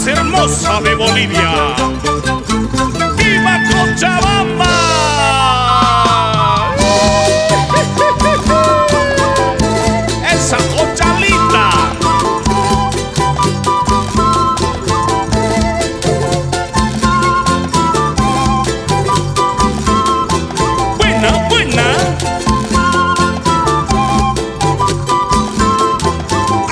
más hermosa de Bolivia. ¡Viva Cochabamba! ¡Esa Cochalita! Buena, buena.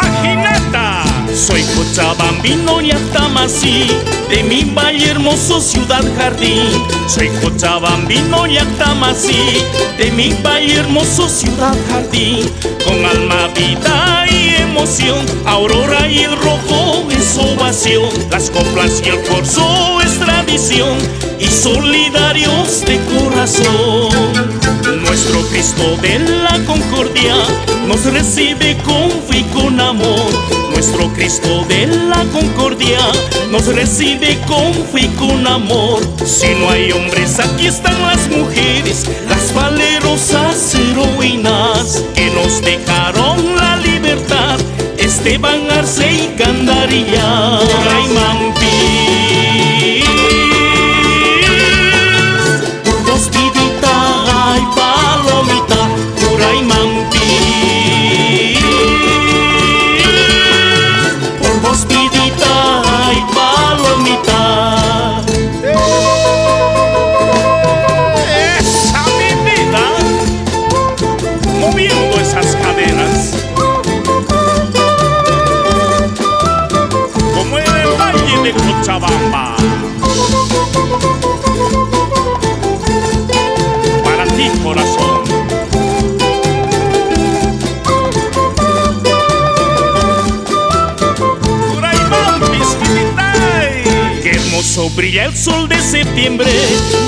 Ajinata. Soy cochabambino y Atamasí, de mi valle hermoso ciudad jardín. Soy cochabambino y Atamasí, de mi valle hermoso ciudad jardín. Con alma, vida y emoción, Aurora y el rojo es ovación. Las coplas y el corso es tradición, y solidarios de corazón. Nuestro Cristo de la Concordia nos recibe con fe y con amor. Nuestro Cristo de la Concordia nos recibe con fe y con amor. Si no hay hombres, aquí están las mujeres, las valerosas heroínas que nos dejaron la libertad. Esteban Arce y Gandarillas, Raimampis, Burgos, Vidita y Palomita, Raimampis, Burgos, Vidita y Palomita. Esa mi vida, moviendo esas caderas. De Cochabamba, para ti, corazón. Raimampis, Viditay. Qué hermoso brilla el sol de septiembre,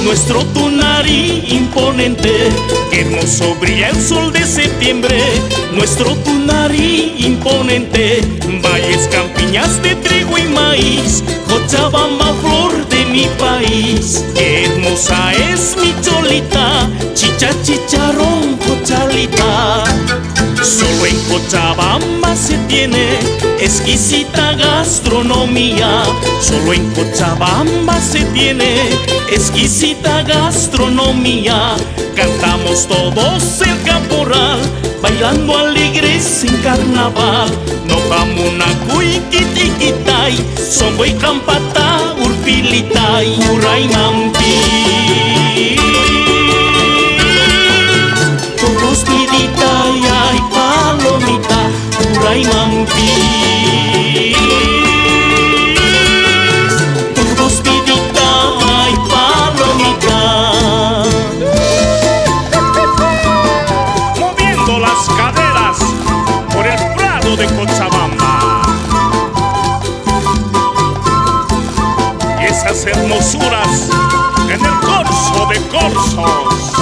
nuestro Tunari imponente. Qué hermoso brilla el sol de septiembre, nuestro Tunari imponente. Valles, campiñas de trigo y maíz, Cochabamba, flor de mi país. Qué hermosa es mi cholita, chicha, chicharrón, cochalita. Solo en Cochabamba se tiene exquisita gastronomía. Solo en Cochabamba se tiene exquisita gastronomía. Cantamos todos el caporal, bailando alegres en carnaval. No camuna cuiquitiquitay, son güey campata urpilitay, Raimampis, Burgos, Vidita y Palomita, Raimampis, Burgos, Vidita y Palomita. Moviendo las caderas por el prado de Cochabamba. Y esas hermosuras en el corso de corsos.